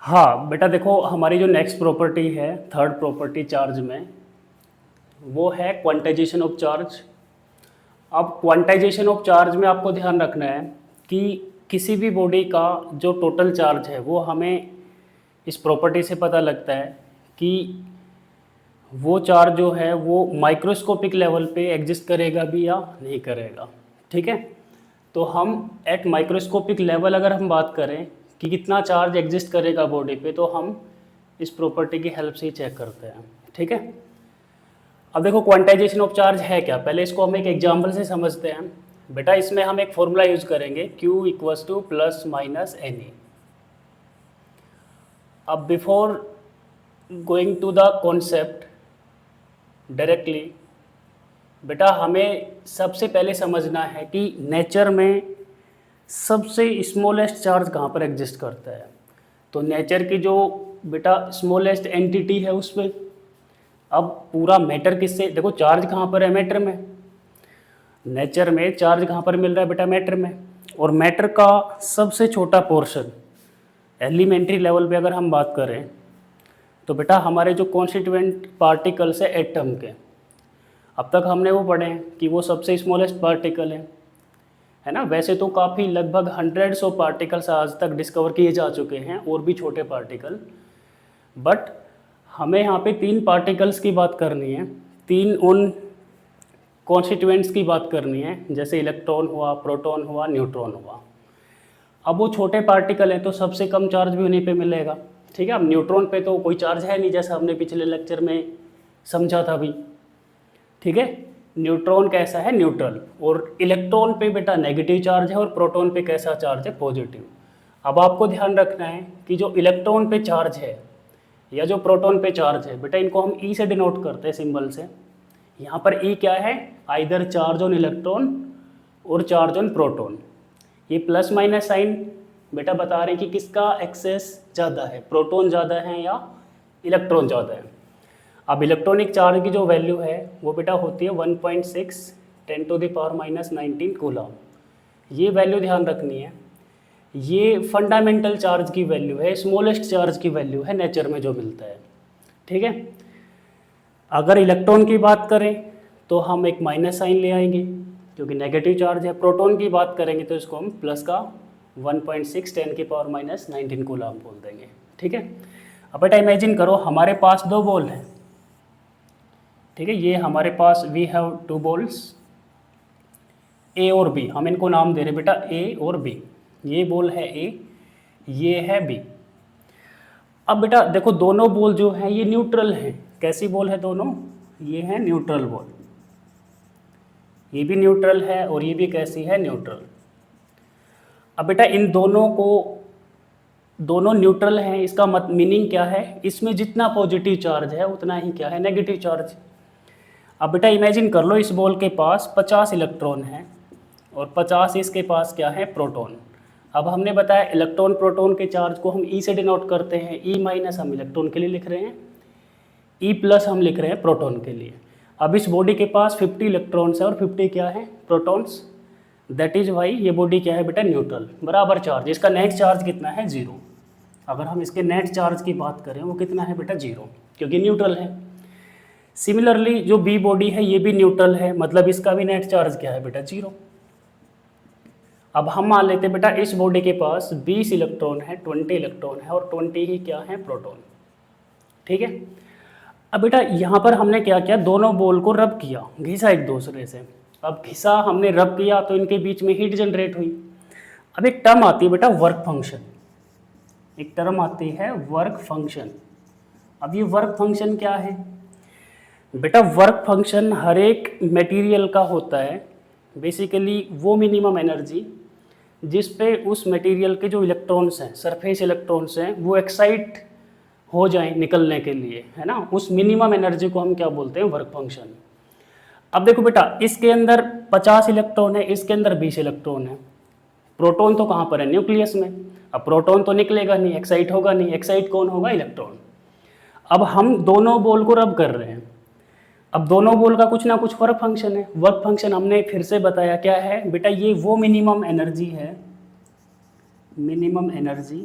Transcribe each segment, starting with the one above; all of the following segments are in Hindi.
हाँ बेटा देखो, हमारी जो नेक्स्ट प्रॉपर्टी है, थर्ड प्रॉपर्टी चार्ज में, वो है क्वांटाइजेशन ऑफ चार्ज। अब क्वांटाइजेशन ऑफ चार्ज में आपको ध्यान रखना है कि किसी भी बॉडी का जो टोटल चार्ज है वो हमें इस प्रॉपर्टी से पता लगता है कि वो चार्ज जो है वो माइक्रोस्कोपिक लेवल पे एग्जिस्ट करेगा भी या नहीं करेगा। ठीक है, तो हम एट माइक्रोस्कोपिक लेवल अगर हम बात करें कि कितना चार्ज एग्जिस्ट करेगा बॉडी पे, तो हम इस प्रॉपर्टी की हेल्प से ही चेक करते हैं। ठीक है, अब देखो क्वांटाइजेशन ऑफ चार्ज है क्या, पहले इसको हम एक एग्जाम्पल से समझते हैं। बेटा इसमें हम एक फॉर्मूला यूज करेंगे, Q equals to plus minus NE। अब before going to the concept directly, बेटा हमें सबसे पहले समझना है कि नेचर में सबसे स्मॉलेस्ट चार्ज कहाँ पर एग्जिस्ट करता है। तो नेचर की जो बेटा स्मॉलेस्ट एंटिटी है उसमें, अब पूरा मैटर किससे, देखो चार्ज कहाँ पर है, मैटर में। नेचर में चार्ज कहाँ पर मिल रहा है बेटा, मैटर में। और मैटर का सबसे छोटा पोर्शन एलिमेंट्री लेवल पे अगर हम बात करें तो बेटा हमारे जो कॉन्स्टिट्यूएंट पार्टिकल्स है एटम के, अब तक हमने वो पढ़े हैं कि वो सबसे स्मॉलेस्ट पार्टिकल है ना। वैसे तो काफ़ी लगभग हंड्रेड्स ऑफ पार्टिकल्स आज तक डिस्कवर किए जा चुके हैं और भी छोटे पार्टिकल, बट हमें यहाँ पे 3 पार्टिकल्स की बात करनी है, 3 उन कॉन्स्टिट्यूएंट्स की बात करनी है, जैसे इलेक्ट्रॉन हुआ, प्रोटॉन हुआ, न्यूट्रॉन हुआ। अब वो छोटे पार्टिकल हैं तो सबसे कम चार्ज भी उन्हीं पे मिलेगा। ठीक है, अब न्यूट्रॉन पे तो कोई चार्ज है नहीं, जैसा हमने पिछले लेक्चर में समझा था भी। ठीक है, न्यूट्रॉन कैसा है, न्यूट्रल। और इलेक्ट्रॉन पे बेटा नेगेटिव चार्ज है और प्रोटॉन पे कैसा चार्ज है, पॉजिटिव। अब आपको ध्यान रखना है कि जो इलेक्ट्रॉन पे चार्ज है या जो प्रोटॉन पे चार्ज है, बेटा इनको हम ई से डिनोट करते हैं, सिंबल से। यहाँ पर ई क्या है, आइदर चार्ज ऑन इलेक्ट्रॉन और चार्ज ऑन प्रोटॉन। ये प्लस माइनस साइन बेटा बता रहे हैं कि किसका एक्सेस ज़्यादा है, प्रोटॉन ज़्यादा है या इलेक्ट्रॉन ज़्यादा है। अब इलेक्ट्रॉनिक चार्ज की जो वैल्यू है वो बेटा होती है 1.6 10⁻⁻19 कूलम। ये वैल्यू ध्यान रखनी है, ये फंडामेंटल चार्ज की वैल्यू है, स्मॉलेस्ट चार्ज की वैल्यू है नेचर में जो मिलता है। ठीक है, अगर इलेक्ट्रॉन की बात करें तो हम एक माइनस साइन ले आएंगे क्योंकि नेगेटिव चार्ज है। प्रोटॉन की बात करेंगे तो इसको हम प्लस का 1.6 10⁻⁻19 कूलम बोल देंगे। ठीक है, अब बेटा इमेजिन करो हमारे पास 2 बॉल हैं। ठीक है, ये हमारे पास वी हैव 2 बॉल्स ए और बी, हम इनको नाम दे रहे बेटा ए और बी। ये बॉल है ए, ये है बी। अब बेटा देखो दोनों बॉल जो हैं ये न्यूट्रल हैं। कैसी बॉल है दोनों, ये है न्यूट्रल बॉल, ये भी न्यूट्रल है और ये भी कैसी है, न्यूट्रल। अब बेटा इन दोनों को, दोनों न्यूट्रल हैं, इसका मीनिंग क्या है, इसमें जितना पॉजिटिव चार्ज है उतना ही क्या है, नेगेटिव चार्ज। अब बेटा इमेजिन कर लो इस बॉल के पास 50 इलेक्ट्रॉन हैं और 50 इसके पास क्या है, प्रोटॉन। अब हमने बताया इलेक्ट्रॉन प्रोटॉन के चार्ज को हम ई से डिनोट करते हैं, ई माइनस हम इलेक्ट्रॉन के लिए लिख रहे हैं, ई प्लस हम लिख रहे हैं प्रोटॉन के लिए। अब इस बॉडी के पास 50 इलेक्ट्रॉन्स है और 50 क्या है, प्रोटॉन्स। दैट इज वाई ये बॉडी क्या है बेटा, न्यूट्रल, बराबर चार्ज। इसका नेट चार्ज कितना है, 0। अगर हम इसके नेट चार्ज की बात करें वो कितना है बेटा, 0, क्योंकि न्यूट्रल है। सिमिलरली जो बी बॉडी है ये भी न्यूट्रल है, मतलब इसका भी नेट चार्ज क्या है बेटा, 0। अब हम मान लेते हैं बेटा इस बॉडी के पास 20 इलेक्ट्रॉन है, 20 इलेक्ट्रॉन है और 20 ही क्या है, प्रोटॉन। ठीक है, अब बेटा यहाँ पर हमने क्या किया, दोनों बॉल को रब किया, घिसा एक दूसरे से। अब घिसा हमने, रब किया तो इनके बीच में हीट जनरेट हुई। अब एक टर्म आती है बेटा वर्क फंक्शन, एक टर्म आती है वर्क फंक्शन। अब ये वर्क फंक्शन क्या है बेटा, वर्क फंक्शन हर एक मटेरियल का होता है बेसिकली वो मिनिमम एनर्जी जिस पे उस मटेरियल के जो इलेक्ट्रॉन्स हैं, सरफेस इलेक्ट्रॉन्स हैं, वो एक्साइट हो जाएं निकलने के लिए, है ना। उस मिनिमम एनर्जी को हम क्या बोलते हैं, वर्क फंक्शन। अब देखो बेटा इसके अंदर 50 इलेक्ट्रॉन है, इसके अंदर 20 इलेक्ट्रॉन है। प्रोटॉन तो कहाँ पर है, न्यूक्लियस में। अब प्रोटॉन तो निकलेगा नहीं, एक्साइट होगा नहीं, एक्साइट कौन होगा, इलेक्ट्रॉन। अब हम दोनों बॉल को रब कर रहे हैं, अब दोनों बॉल का कुछ ना कुछ वर्क फंक्शन है। वर्क फंक्शन हमने फिर से बताया क्या है बेटा, ये वो मिनिमम एनर्जी है, minimum energy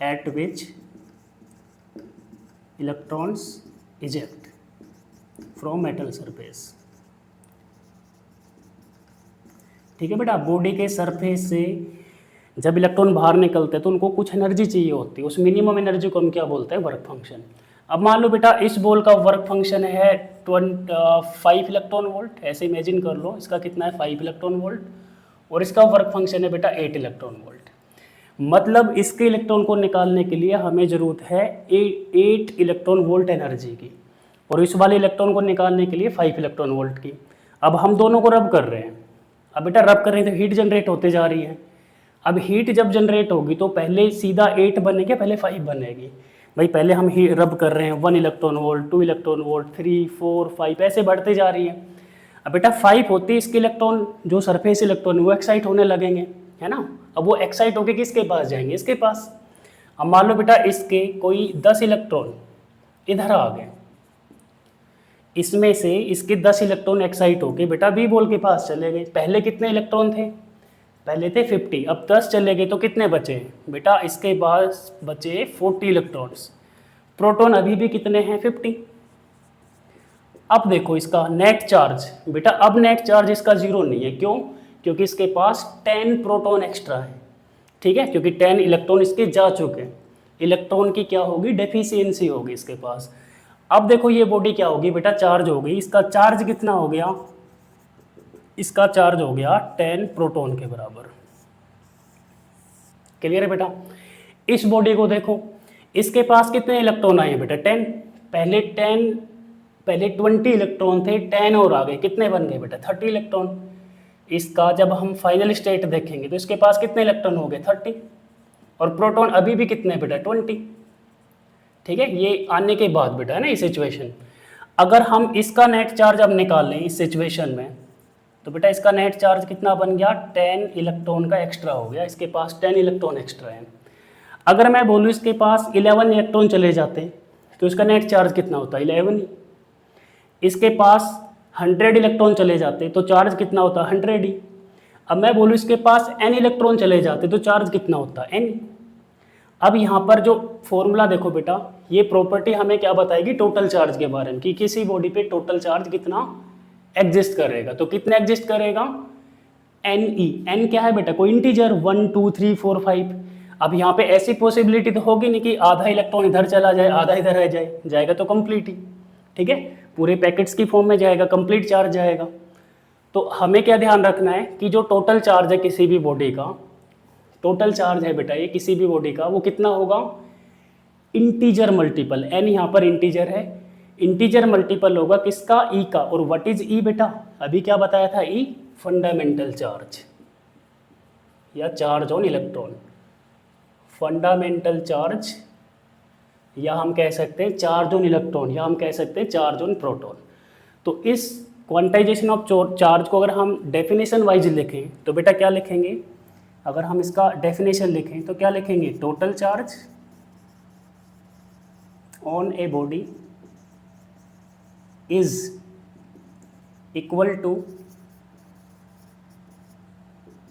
at which electrons eject from metal surface. ठीक है बेटा, बॉडी के सरफेस से जब इलेक्ट्रॉन बाहर निकलते हैं तो उनको कुछ एनर्जी चाहिए होती है, उस मिनिमम एनर्जी को हम क्या बोलते हैं, वर्क फंक्शन। अब मान लो बेटा इस बॉल का वर्क फंक्शन है 5 इलेक्ट्रॉन वोल्ट, ऐसे इमेजिन कर लो, इसका कितना है 5 इलेक्ट्रॉन वोल्ट, और इसका वर्क फंक्शन है बेटा 8 इलेक्ट्रॉन वोल्ट। मतलब इसके इलेक्ट्रॉन को निकालने के लिए हमें ज़रूरत है 8 इलेक्ट्रॉन वोल्ट एनर्जी की, और इस वाले इलेक्ट्रॉन को निकालने के लिए 5 इलेक्ट्रॉन वोल्ट की। अब हम दोनों को रब कर रहे हैं, अब बेटा रब कर रहे हैं तो हीट जनरेट होते जा रही है। अब हीट जब जनरेट होगी तो पहले सीधा 8 बनेगी, पहले 5 बनेगी। भाई पहले हम ही रब कर रहे हैं 1 इलेक्ट्रॉन वोल्ट, 2 इलेक्ट्रॉन वोल्ट, 3, 4, 5 ऐसे बढ़ते जा रही है। अब बेटा 5 होती है इसके इलेक्ट्रॉन, जो सरफेस इलेक्ट्रॉन वो एक्साइट होने लगेंगे, है ना। अब वो एक्साइट होके किसके पास जाएंगे, इसके पास। अब मान लो बेटा इसके कोई 10 इलेक्ट्रॉन इधर आ गए, इसमें से इसके 10 इलेक्ट्रॉन एक्साइट होके बेटा बी बॉल के पास चले गए। पहले कितने इलेक्ट्रॉन थे, पहले थे 50, अब 10 चले गए तो कितने बचे बेटा, इसके पास बचे 40 इलेक्ट्रॉन्स। प्रोटॉन अभी भी कितने हैं, 50। अब देखो इसका नेट चार्ज, बेटा अब नेट चार्ज इसका 0 नहीं है, क्यों, क्योंकि इसके पास 10 प्रोटॉन एक्स्ट्रा है। ठीक है, क्योंकि 10 इलेक्ट्रॉन इसके जा चुके हैं, इलेक्ट्रॉन की क्या होगी, डेफिशिएंसी होगी इसके पास। अब देखो ये बॉडी क्या होगी बेटा, चार्ज हो गई, इसका चार्ज कितना हो गया, इसका चार्ज हो गया 10 प्रोटॉन के बराबर। क्लियर है बेटा। इस बॉडी को देखो, इसके पास कितने इलेक्ट्रॉन आए हैं बेटा, 10। पहले 20 इलेक्ट्रॉन थे, 10 और आ गए, कितने बन गए बेटा, 30 इलेक्ट्रॉन। इसका जब हम फाइनल स्टेट देखेंगे तो इसके पास कितने इलेक्ट्रॉन हो गए, 30, और प्रोटॉन अभी भी कितने बेटा, 20। ठीक है, ये आने के बाद बेटा है ना ये सिचुएशन। अगर हम इसका नेट चार्ज अब निकाल लें इस सिचुएशन में, तो बेटा इसका नेट चार्ज कितना बन गया, 10 इलेक्ट्रॉन का एक्स्ट्रा हो गया, इसके पास 10 इलेक्ट्रॉन एक्स्ट्रा है। अगर मैं बोलूँ इसके पास 11 इलेक्ट्रॉन चले जाते तो इसका नेट चार्ज कितना होता, 11 ही। इसके पास 100 इलेक्ट्रॉन चले जाते तो चार्ज कितना होता, 100 ही। अब मैं बोलूँ इसके पास n इलेक्ट्रॉन चले जाते तो चार्ज कितना होता, n। अब यहाँ पर जो फॉर्मूला देखो बेटा, ये प्रॉपर्टी हमें क्या बताएगी, टोटल चार्ज के बारे में, कि किसी बॉडी पे टोटल चार्ज कितना एग्जिस्ट करेगा। तो कितने एग्जिस्ट करेगा, NE। n क्या है बेटा, कोई इंटीजर, 1, 2, 3, 4, 5। अब यहाँ पे ऐसी पॉसिबिलिटी तो होगी नहीं कि आधा इलेक्ट्रॉन इधर चला जाए आधा इधर रह जाए, जाएगा तो कंप्लीट ही। ठीक है, पूरे पैकेट्स की फॉर्म में जाएगा, कंप्लीट चार्ज जाएगा। तो हमें क्या ध्यान रखना है कि जो टोटल चार्ज है किसी भी बॉडी का, टोटल चार्ज है बेटा ये किसी भी बॉडी का, वो कितना होगा, इंटीजर मल्टीपल, n यहाँ पर इंटीजर है, इंटीजर मल्टीपल होगा किसका, E का। और व्हाट इज E बेटा, अभी क्या बताया था, E फंडामेंटल चार्ज या charge on electron, fundamental charge, या हम कह सकते हैं चार्ज ऑन इलेक्ट्रॉन, या हम कह सकते हैं चार्ज ऑन प्रोटॉन। तो इस क्वांटाइजेशन ऑफ चार्ज को अगर हम डेफिनेशन वाइज लिखें तो बेटा क्या लिखेंगे, अगर हम इसका डेफिनेशन लिखें तो क्या लिखेंगे, total charge on a body is equal to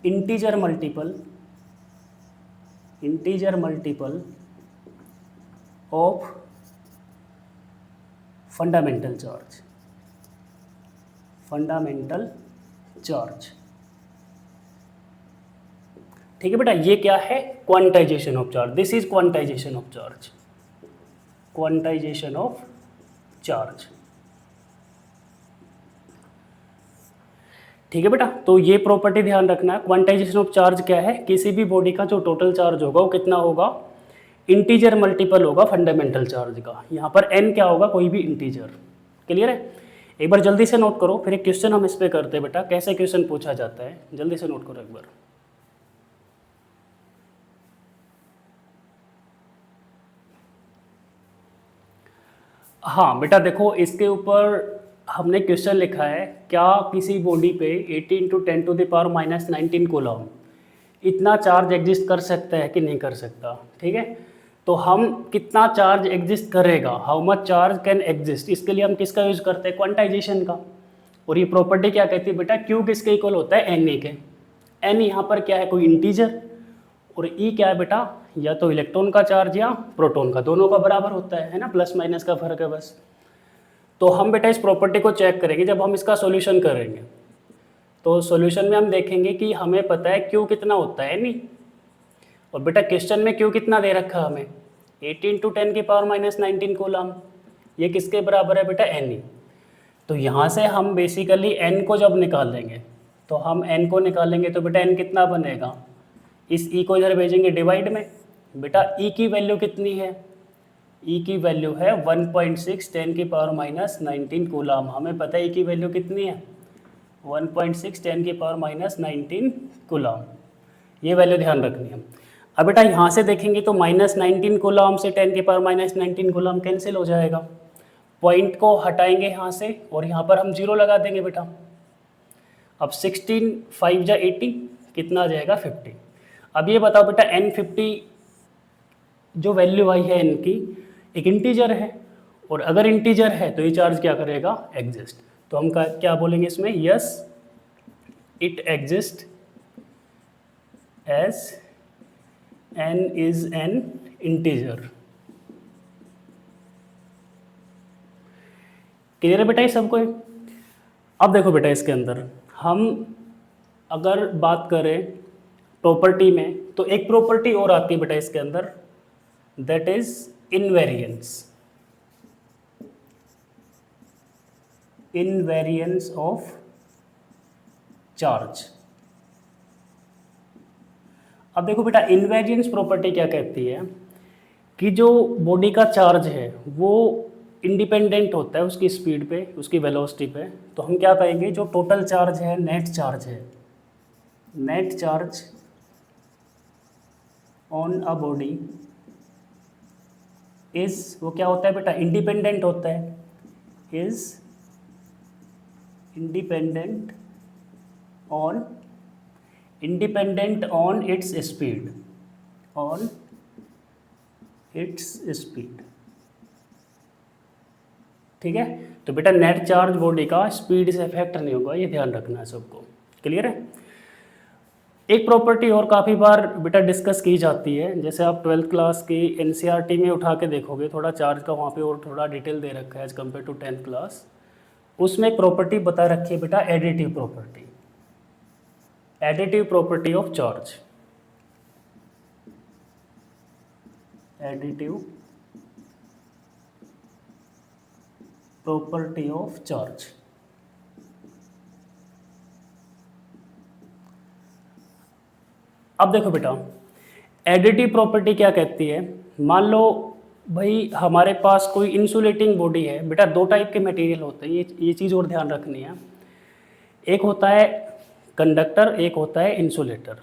integer multiple of fundamental charge. ठीक है बेटा, ये क्या है, quantization of charge, this is quantization of charge. ठीक है बेटा, तो ये प्रॉपर्टी ध्यान रखना है। क्वांटाइजेशन ऑफ चार्ज क्या है, किसी भी बॉडी का जो टोटल चार्ज होगा वो कितना होगा, इंटीजर मल्टीपल होगा फंडामेंटल चार्ज का। यहाँ पर n क्या होगा, कोई भी इंटीजर। क्लियर है, एक बार जल्दी से नोट करो, फिर एक क्वेश्चन हम इस पे करते हैं बेटा, कैसे क्वेश्चन पूछा जाता है, जल्दी से नोट करो एक बार। हाँ बेटा देखो, इसके ऊपर हमने क्वेश्चन लिखा है, क्या किसी बॉडी पे 80 × 10⁻⁻19 कूलम इतना चार्ज एग्जिस्ट कर सकता है कि नहीं कर सकता। ठीक है, तो हम कितना चार्ज एग्जिस्ट करेगा, how much charge can exist, इसके लिए हम किसका यूज़ करते हैं, क्वांटाइजेशन का। और ये प्रॉपर्टी क्या कहती है बेटा, Q किसके इक्वल होता है, Na के। N यहाँ पर क्या है, कोई इंटीजर, और ई क्या है बेटा, या तो इलेक्ट्रॉन का चार्ज या प्रोटॉन का, दोनों का बराबर होता है ना, प्लस माइनस का फर्क है बस। तो हम बेटा इस प्रॉपर्टी को चेक करेंगे जब हम इसका सॉल्यूशन करेंगे। तो सॉल्यूशन में हम देखेंगे कि हमें पता है क्यू कितना होता है नहीं, और बेटा क्वेश्चन में क्यू कितना दे रखा है हमें 18 × 10⁻⁻19 कूलम। ये किसके बराबर है बेटा, एन ई। तो यहाँ से हम बेसिकली एन को जब निकालेंगे, तो हम एन को निकालेंगे तो बेटा एन कितना बनेगा, इस ई को इधर भेजेंगे डिवाइड में। बेटा ई की वैल्यू कितनी है, ई की वैल्यू है 1.6 10⁻⁻19 कूलम। हमें पता है ई की वैल्यू कितनी है 1.6 10⁻⁻19 कूलम। ये वैल्यू ध्यान रखनी है। अब बेटा यहाँ से देखेंगे तो -19 कूलम से 10⁻⁻19 कूलम कैंसिल हो जाएगा। पॉइंट को हटाएंगे यहाँ से और यहाँ पर हम 0 लगा देंगे बेटा। अब 16 5 जा 80 कितना आ जाएगा 50। अब ये बताओ बेटा n50 जो वैल्यू आई है n की एक इंटीजर है, और अगर इंटीजर है तो ये चार्ज क्या करेगा, एग्जिस्ट। तो हम क्या बोलेंगे इसमें, yes it exist as n is an integer. Clear है बेटा ये सबको। अब देखो बेटा इसके अंदर हम अगर बात करें प्रॉपर्टी में, तो एक प्रॉपर्टी और आती है बेटा इसके अंदर, that is invariance. Invariance of charge. अब देखो बेटा इनवेरिएंस प्रॉपर्टी क्या कहती है कि जो बॉडी का चार्ज है वो इंडिपेंडेंट होता है उसकी स्पीड पे, उसकी वेलोसिटी पे। तो हम क्या कहेंगे, जो टोटल चार्ज है, नेट चार्ज है, net charge on a body is, वो क्या होता है बेटा, इंडिपेंडेंट होता है, is independent on its speed, on its speed. ठीक है। तो बेटा नेट चार्ज बॉडी का स्पीड से इफेक्ट नहीं होगा, ये ध्यान रखना है सबको। क्लियर है। एक प्रॉपर्टी और काफ़ी बार बेटा डिस्कस की जाती है, जैसे आप 12th क्लास की एनसीईआरटी में उठा के देखोगे, थोड़ा चार्ज का वहाँ पे और थोड़ा डिटेल दे रखा है as compare to 10th class. उसमें एक प्रॉपर्टी बता रखी है बेटा, additive property, additive property of charge, additive property of charge. अब देखो बेटा एडिटिव प्रॉपर्टी क्या कहती है, मान लो भाई हमारे पास कोई इंसुलेटिंग बॉडी है। बेटा दो टाइप के मटेरियल होते हैं, ये चीज़ और ध्यान रखनी है। एक होता है कंडक्टर, एक होता है इंसुलेटर।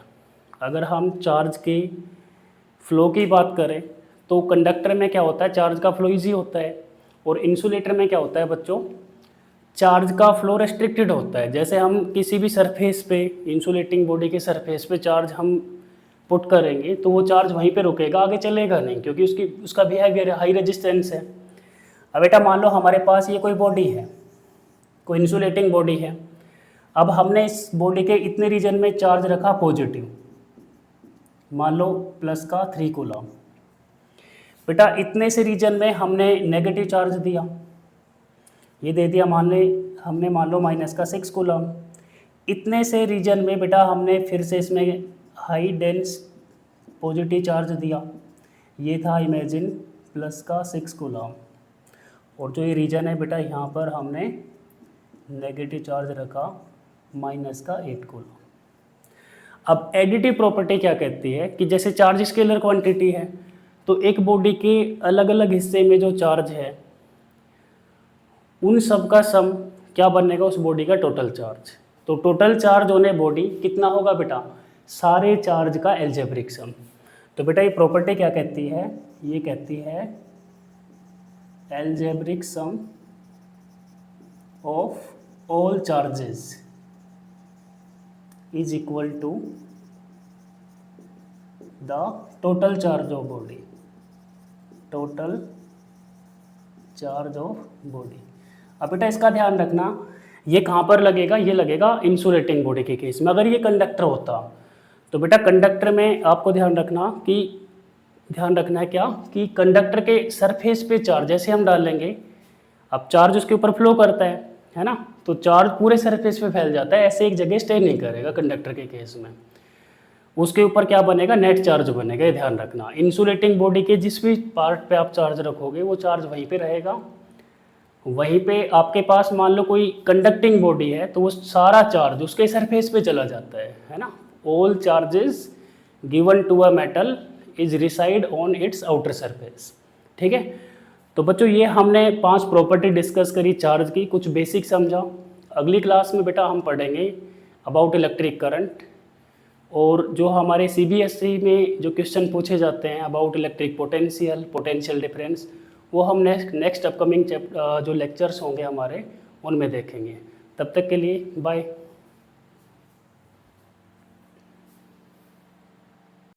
अगर हम चार्ज के फ्लो की बात करें तो कंडक्टर में क्या होता है, चार्ज का फ्लो इजी होता है, और इंसुलेटर में क्या होता है बच्चों, चार्ज का फ्लो रेस्ट्रिक्टेड होता है। जैसे हम किसी भी सरफेस पे, इंसुलेटिंग बॉडी के सरफेस पे चार्ज हम पुट करेंगे तो वो चार्ज वहीं पे रुकेगा, आगे चलेगा नहीं, क्योंकि उसका बिहेवियर हाई रेजिस्टेंस है। अब बेटा मान लो हमारे पास ये कोई बॉडी है, कोई इंसुलेटिंग बॉडी है। अब हमने इस बॉडी के इतने रीजन में चार्ज रखा पॉजिटिव, मान लो प्लस का 3 कूलम। बेटा इतने से रीजन में हमने नेगेटिव चार्ज दिया, ये दे दिया हमने मान लो माइनस का 6 कूलम। इतने से रीजन में बेटा हमने फिर से इसमें हाई डेंस पॉजिटिव चार्ज दिया, ये था इमेजिन प्लस का 6 कूलम। और जो ये रीजन है बेटा यहाँ पर हमने नेगेटिव चार्ज रखा माइनस का 8 कूलम। अब एडिटिव प्रॉपर्टी क्या कहती है कि जैसे चार्ज स्केलर क्वांटिटी है, तो एक बॉडी के अलग अलग हिस्से में जो चार्ज है उन सब का सम क्या बनेगा, उस बॉडी का टोटल चार्ज। तो total charge on a body कितना होगा बेटा, सारे चार्ज का एल्जेब्रिक सम। तो बेटा ये प्रॉपर्टी क्या कहती है, ये कहती है algebraic sum of all charges is equal to the total charge of body, total charge of body. अब बेटा इसका ध्यान रखना, ये कहाँ पर लगेगा, ये लगेगा इंसुलेटिंग बॉडी के केस में। अगर ये कंडक्टर होता तो बेटा कंडक्टर में आपको ध्यान रखना है क्या कि कंडक्टर के सरफेस पे चार्ज जैसे हम डालेंगे, अब चार्ज उसके ऊपर फ्लो करता है ना, तो चार्ज पूरे सरफेस पे फैल जाता है, ऐसे एक जगह स्टे नहीं करेगा कंडक्टर के केस में। उसके ऊपर क्या बनेगा, नेट चार्ज बनेगा, ये ध्यान रखना। इंसुलेटिंग बॉडी के जिस भी पार्ट पे आप चार्ज रखोगे वो चार्ज वहीं पे रहेगा। वहीं पे आपके पास मान लो कोई कंडक्टिंग बॉडी है तो वो सारा चार्ज उसके सरफेस पे चला जाता है ना। All charges given to a metal is reside on its outer surface. ठीक है, तो बच्चों ये हमने 5 प्रॉपर्टी डिस्कस करी चार्ज की, कुछ बेसिक समझा। अगली क्लास में बेटा हम पढ़ेंगे अबाउट इलेक्ट्रिक करंट, और जो हमारे सीबीएसई में जो क्वेश्चन पूछे जाते हैं अबाउट इलेक्ट्रिक पोटेंशियल डिफरेंस, वो हम नेक्स्ट अपकमिंग जो लेक्चर्स होंगे हमारे उनमें देखेंगे। तब तक के लिए बाय।